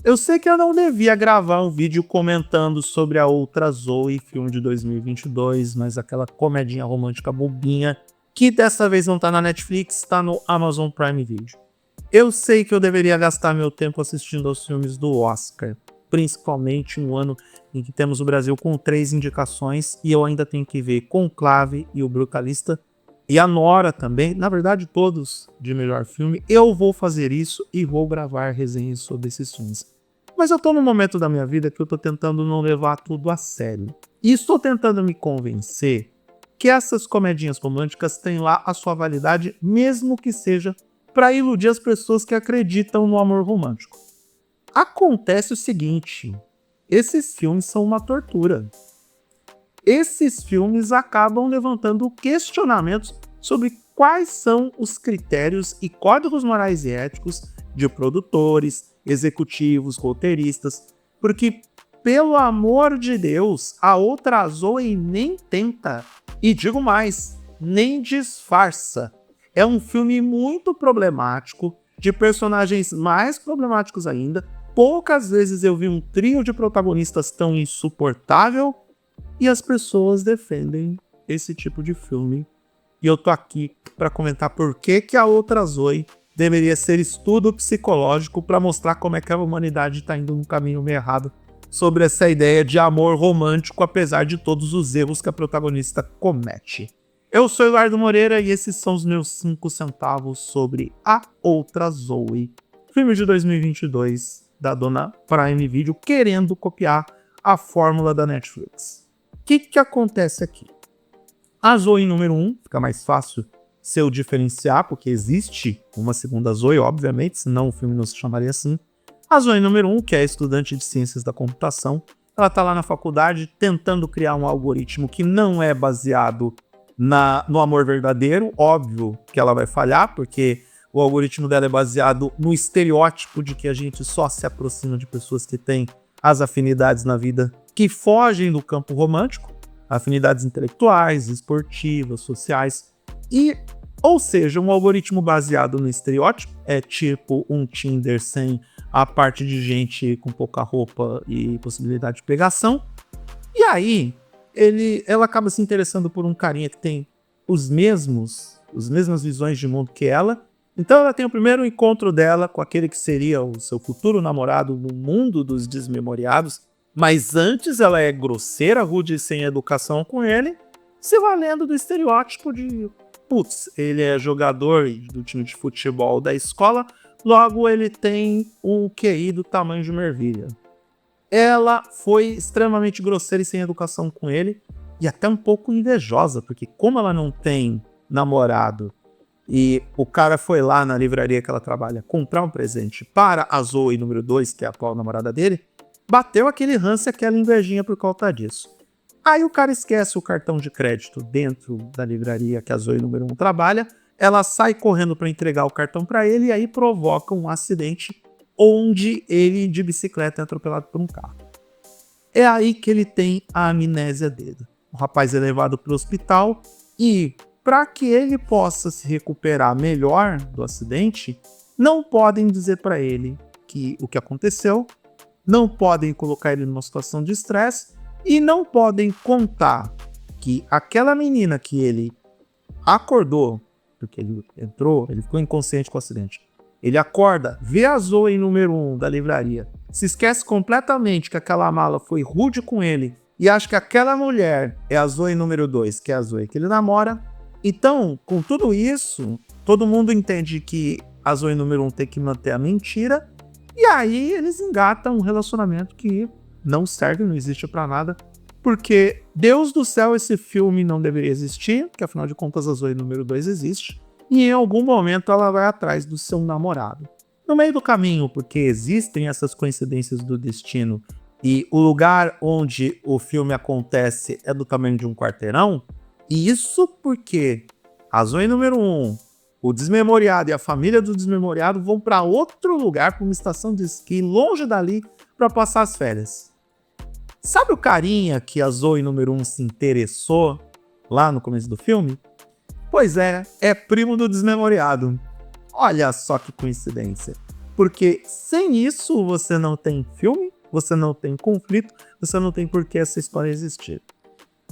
Eu sei que eu não devia gravar um vídeo comentando sobre A Outra Zoe, filme de 2022, mas aquela comedinha romântica bobinha, que dessa vez não tá na Netflix, tá no Amazon Prime Video. Eu sei que eu deveria gastar meu tempo assistindo aos filmes do Oscar, principalmente no ano em que temos o Brasil com 3 indicações e eu ainda tenho que ver Conclave e O Brutalista, e a Nora também, na verdade todos de melhor filme. Eu vou fazer isso e vou gravar resenhas sobre esses filmes. Mas eu tô num momento da minha vida que eu tô tentando não levar tudo a sério. E estou tentando me convencer que essas comedinhas românticas têm lá a sua validade, mesmo que seja para iludir as pessoas que acreditam no amor romântico. Acontece o seguinte, esses filmes são uma tortura. Esses filmes acabam levantando questionamentos sobre quais são os critérios e códigos morais e éticos de produtores, executivos, roteiristas, porque, pelo amor de Deus, A Outra Zoe nem tenta, e digo mais, nem disfarça. É um filme muito problemático, de personagens mais problemáticos ainda. Poucas vezes eu vi um trio de protagonistas tão insuportável e as pessoas defendem esse tipo de filme. E eu tô aqui para comentar por que A Outra Zoe deveria ser estudo psicológico para mostrar como é que a humanidade está indo num caminho meio errado sobre essa ideia de amor romântico, apesar de todos os erros que a protagonista comete. Eu sou Eduardo Moreira e esses são os meus 5 centavos sobre A Outra Zoe, filme de 2022 da dona Prime Video, querendo copiar a fórmula da Netflix. O que acontece aqui? A Zoe número 1, fica mais fácil se eu diferenciar, porque existe uma segunda Zoe, obviamente, senão o filme não se chamaria assim. A Zoe número 1, que é estudante de ciências da computação, ela tá lá na faculdade tentando criar um algoritmo que não é baseado no amor verdadeiro. Óbvio que ela vai falhar, porque o algoritmo dela é baseado no estereótipo de que a gente só se aproxima de pessoas que têm as afinidades na vida que fogem do campo romântico, afinidades intelectuais, esportivas, sociais, ou seja, um algoritmo baseado no estereótipo, é tipo um Tinder sem a parte de gente com pouca roupa e possibilidade de pegação. E aí, ela acaba se interessando por um carinha que tem as mesmas visões de mundo que ela. Então ela tem o primeiro encontro dela com aquele que seria o seu futuro namorado no mundo dos desmemoriados, mas antes ela é grosseira, rude e sem educação com ele, se valendo do estereótipo de putz, ele é jogador do time de futebol da escola, logo ele tem um QI do tamanho de uma ervilha. Ela foi extremamente grosseira e sem educação com ele, e até um pouco invejosa, porque como ela não tem namorado, e o cara foi lá na livraria que ela trabalha comprar um presente para a Zoe número 2, que é a atual namorada dele, bateu aquele ranço e aquela invejinha por conta disso. Aí o cara esquece o cartão de crédito dentro da livraria que a Zoe número 1 trabalha, ela sai correndo para entregar o cartão para ele e aí provoca um acidente onde ele de bicicleta é atropelado por um carro. É aí que ele tem a amnésia dele. O rapaz é levado para o hospital e, para que ele possa se recuperar melhor do acidente, não podem dizer para ele o que aconteceu, não podem colocar ele numa situação de estresse e não podem contar que aquela menina que ele acordou, porque ele ficou inconsciente com o acidente, ele acorda, vê a Zoe número 1 da livraria, se esquece completamente que aquela mala foi rude com ele e acha que aquela mulher é a Zoe número 2, que é a Zoe que ele namora. Então, com tudo isso, todo mundo entende que a Zoe número 1 tem que manter a mentira, e aí eles engatam um relacionamento que não serve, não existe pra nada, porque, Deus do céu, esse filme não deveria existir, porque afinal de contas a Zoe número 2 existe, e em algum momento ela vai atrás do seu namorado. No meio do caminho, porque existem essas coincidências do destino, e o lugar onde o filme acontece é do tamanho de um quarteirão, e isso porque a Zoe número 1, o desmemoriado e a família do desmemoriado vão para outro lugar, para uma estação de esqui longe dali, para passar as férias. Sabe o carinha que a Zoe número 1 se interessou lá no começo do filme? Pois é primo do desmemoriado. Olha só que coincidência. Porque sem isso você não tem filme, você não tem conflito, você não tem por que essa história existir.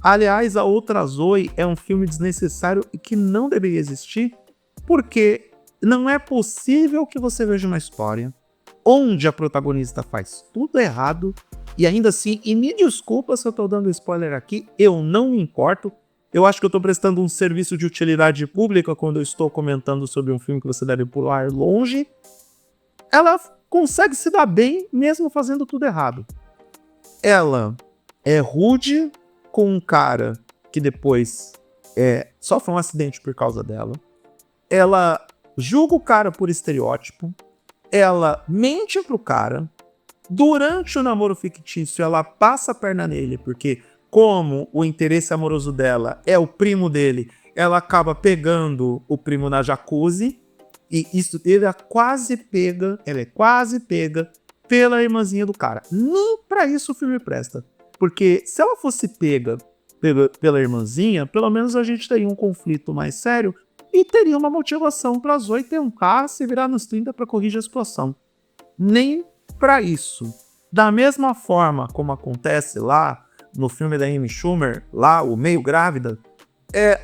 Aliás, A Outra Zoe é um filme desnecessário e que não deveria existir, porque não é possível que você veja uma história onde a protagonista faz tudo errado e ainda assim, e me desculpa se eu tô dando spoiler aqui, eu não me importo. Eu acho que eu tô prestando um serviço de utilidade pública quando eu estou comentando sobre um filme que você deve pular longe. Ela consegue se dar bem mesmo fazendo tudo errado. Ela é rude com um cara que depois sofre um acidente por causa dela. Ela julga o cara por estereótipo. Ela mente pro cara. Durante o namoro fictício, ela passa a perna nele, porque como o interesse amoroso dela é o primo dele, ela acaba pegando o primo na jacuzzi. E isso ela é quase pega pela irmãzinha do cara. Nem pra isso o filme presta. Porque se ela fosse pega pela irmãzinha, pelo menos a gente teria um conflito mais sério e teria uma motivação pra Zoe tentar se virar nos 30 pra corrigir a situação. Nem pra isso. Da mesma forma como acontece lá no filme da Amy Schumer, lá o Meio Grávida,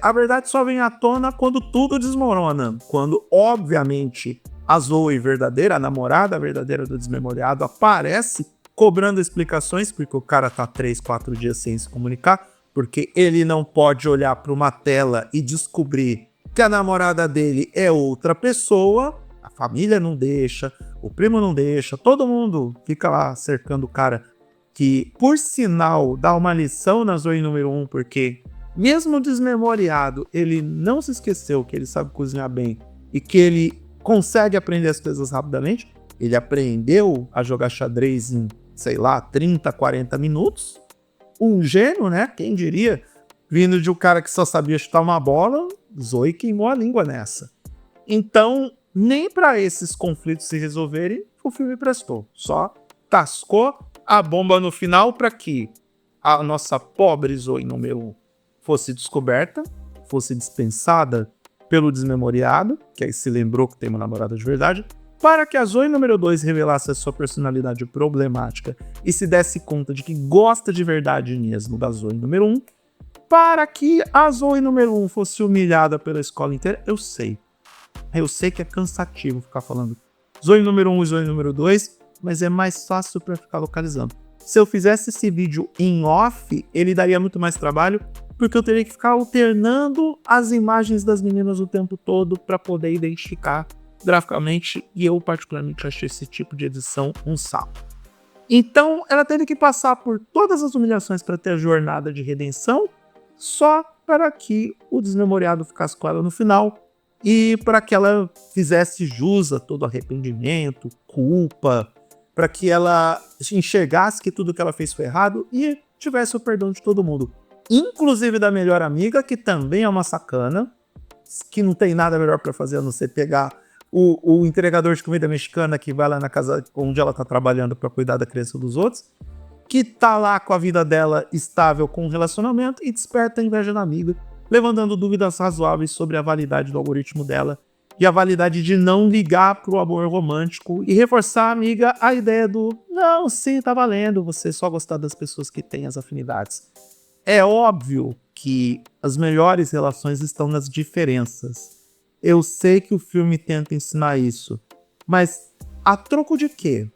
a verdade só vem à tona quando tudo desmorona. Quando, obviamente, a Zoe verdadeira, a namorada verdadeira do desmemoriado, aparece cobrando explicações, porque o cara tá 3, 4 dias sem se comunicar, porque ele não pode olhar para uma tela e descobrir que a namorada dele é outra pessoa. A família não deixa, o primo não deixa, todo mundo fica lá cercando o cara, que, por sinal, dá uma lição na Zoe número 1, porque mesmo desmemoriado, ele não se esqueceu que ele sabe cozinhar bem e que ele consegue aprender as coisas rapidamente. Ele aprendeu a jogar xadrez em, sei lá, 30, 40 minutos. Um gênio, né? Quem diria? Vindo de um cara que só sabia chutar uma bola, Zoe queimou a língua nessa. Então, nem para esses conflitos se resolverem, o filme prestou. Só tascou a bomba no final para que a nossa pobre Zoe número 1 fosse descoberta, fosse dispensada pelo desmemoriado, que aí se lembrou que tem uma namorada de verdade, para que a Zoe número 2 revelasse a sua personalidade problemática e se desse conta de que gosta de verdade mesmo da Zoe número 1, para que a Zoe número 1 fosse humilhada pela escola inteira. Eu sei que é cansativo ficar falando Zoe número 1 e Zoe número 2, mas é mais fácil para ficar localizando. Se eu fizesse esse vídeo em off, ele daria muito mais trabalho, porque eu teria que ficar alternando as imagens das meninas o tempo todo para poder identificar graficamente, e eu particularmente achei esse tipo de edição um saco. Então ela teve que passar por todas as humilhações para ter a jornada de redenção, só para que o desmemoriado ficasse com ela no final e para que ela fizesse jus a todo arrependimento, culpa, para que ela enxergasse que tudo que ela fez foi errado e tivesse o perdão de todo mundo. Inclusive da melhor amiga, que também é uma sacana, que não tem nada melhor para fazer a não ser pegar o entregador de comida mexicana que vai lá na casa onde ela tá trabalhando para cuidar da criança dos outros, que tá lá com a vida dela estável com o relacionamento e desperta a inveja da amiga, levantando dúvidas razoáveis sobre a validade do algoritmo dela e a validade de não ligar pro amor romântico e reforçar a amiga a ideia do não, sim, tá valendo você só gostar das pessoas que têm as afinidades. É óbvio que as melhores relações estão nas diferenças. Eu sei que o filme tenta ensinar isso, mas a troco de quê?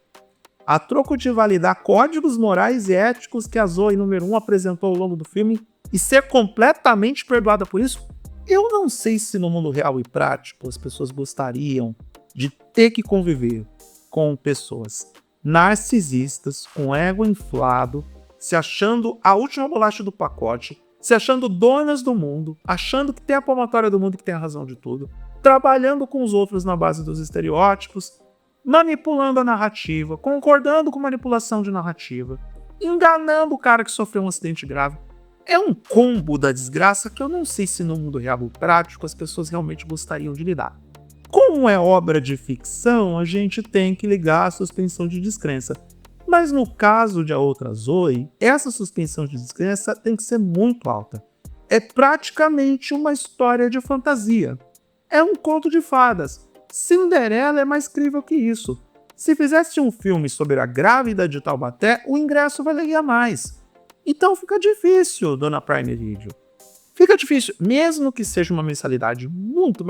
A troco de validar códigos morais e éticos que a Zoe número 1 apresentou ao longo do filme e ser completamente perdoada por isso? Eu não sei se no mundo real e prático as pessoas gostariam de ter que conviver com pessoas narcisistas, com ego inflado, se achando a última bolacha do pacote, se achando donas do mundo, achando que tem a palmatória do mundo e que tem a razão de tudo, trabalhando com os outros na base dos estereótipos, manipulando a narrativa, concordando com manipulação de narrativa, enganando o cara que sofreu um acidente grave. É um combo da desgraça que eu não sei se no mundo real ou prático as pessoas realmente gostariam de lidar. Como é obra de ficção, a gente tem que ligar a suspensão de descrença. Mas no caso de A Outra Zoe, essa suspensão de descrença tem que ser muito alta. É praticamente uma história de fantasia. É um conto de fadas. Cinderela é mais crível que isso. Se fizesse um filme sobre a grávida de Taubaté, o ingresso valeria mais. Então fica difícil, dona Prime Video. Fica difícil, mesmo que seja uma mensalidade muito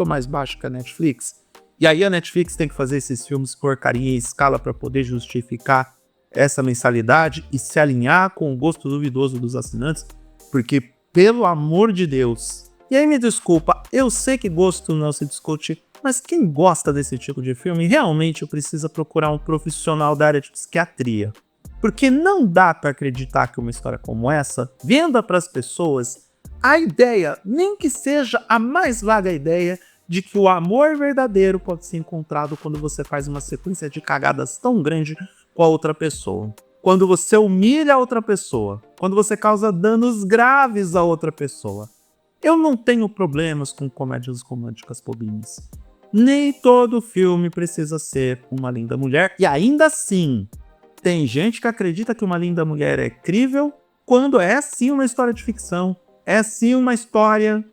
mais baixa que a Netflix. E aí a Netflix tem que fazer esses filmes porcaria em escala para poder justificar essa mensalidade e se alinhar com o gosto duvidoso dos assinantes, porque, pelo amor de Deus... E aí me desculpa, eu sei que gosto não se discute, mas quem gosta desse tipo de filme realmente precisa procurar um profissional da área de psiquiatria. Porque não dá para acreditar que uma história como essa venda para as pessoas a ideia, nem que seja a mais vaga ideia, de que o amor verdadeiro pode ser encontrado quando você faz uma sequência de cagadas tão grande com a outra pessoa. Quando você humilha a outra pessoa. Quando você causa danos graves a outra pessoa. Eu não tenho problemas com comédias românticas bobinhas. Nem todo filme precisa ser uma linda mulher. E ainda assim, tem gente que acredita que uma linda mulher é crível quando é sim uma história de ficção. É sim uma história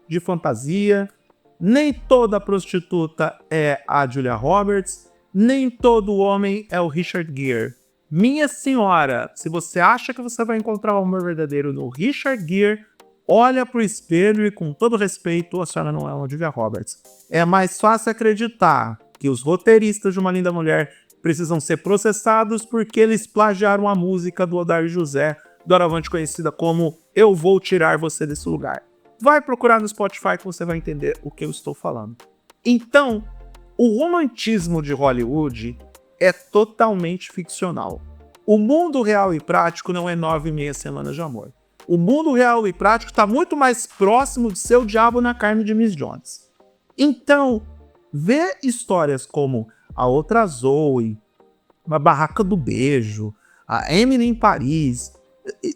de fantasia. Nem toda prostituta é a Julia Roberts. Nem todo homem é o Richard Gere. Minha senhora, se você acha que você vai encontrar o amor verdadeiro no Richard Gere, olha pro espelho e, com todo respeito, a senhora não é uma Julia Roberts. É mais fácil acreditar que os roteiristas de Uma Linda Mulher precisam ser processados porque eles plagiaram a música do Odair José, doravante conhecida como Eu Vou Tirar Você Desse Lugar. Vai procurar no Spotify que você vai entender o que eu estou falando. Então, o romantismo de Hollywood é totalmente ficcional. O mundo real e prático não é 9,5 semanas de amor. O mundo real e prático está muito mais próximo de ser o diabo na carne de Miss Jones. Então, ver histórias como A Outra Zoe, A Barraca do Beijo, A Emily em Paris,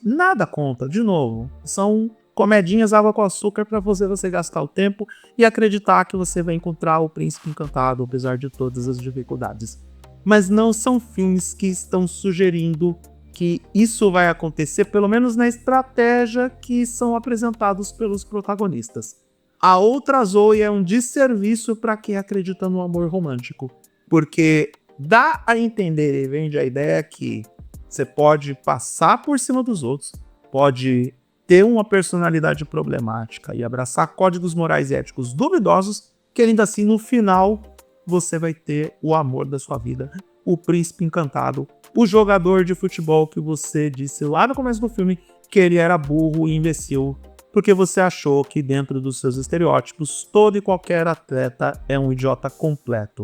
nada conta, de novo. São comedinhas água com açúcar para você gastar o tempo e acreditar que você vai encontrar o príncipe encantado, apesar de todas as dificuldades. Mas não são filmes que estão sugerindo que isso vai acontecer, pelo menos na estratégia que são apresentados pelos protagonistas. A Outra Zoe é um desserviço para quem acredita no amor romântico, porque dá a entender e vende a ideia que você pode passar por cima dos outros, pode ter uma personalidade problemática e abraçar códigos morais e éticos duvidosos, que ainda assim no final você vai ter o amor da sua vida, o príncipe encantado, o jogador de futebol que você disse lá no começo do filme que ele era burro e imbecil, porque você achou que dentro dos seus estereótipos todo e qualquer atleta é um idiota completo.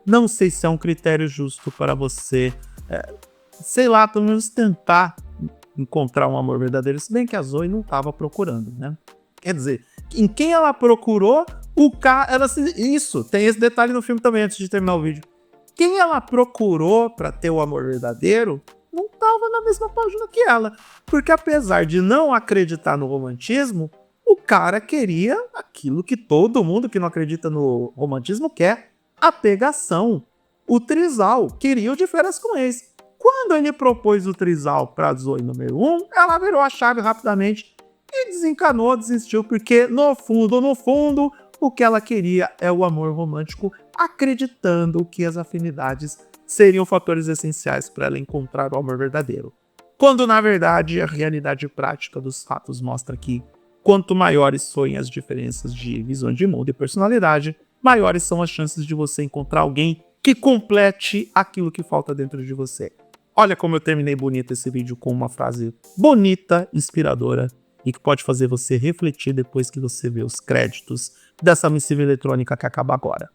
Não sei se é um critério justo para você, sei lá, pelo menos tentar encontrar um amor verdadeiro, se bem que a Zoe não estava procurando, né? Quer dizer, em quem ela procurou, o cara... Isso, tem esse detalhe no filme também, antes de terminar o vídeo. Quem ela procurou para ter o amor verdadeiro não estava na mesma página que ela. Porque apesar de não acreditar no romantismo, o cara queria aquilo que todo mundo que não acredita no romantismo quer. A pegação. O trisal. Queria o de férias com ex. Quando ele propôs o trisal para Zoe número 1, ela virou a chave rapidamente e desencanou, desistiu, porque no fundo, o que ela queria é o amor romântico, acreditando que as afinidades seriam fatores essenciais para ela encontrar o amor verdadeiro. Quando, na verdade, a realidade prática dos fatos mostra que, quanto maiores forem as diferenças de visão de mundo e personalidade, maiores são as chances de você encontrar alguém que complete aquilo que falta dentro de você. Olha como eu terminei bonito esse vídeo com uma frase bonita, inspiradora, e que pode fazer você refletir depois que você vê os créditos dessa missiva eletrônica que acaba agora.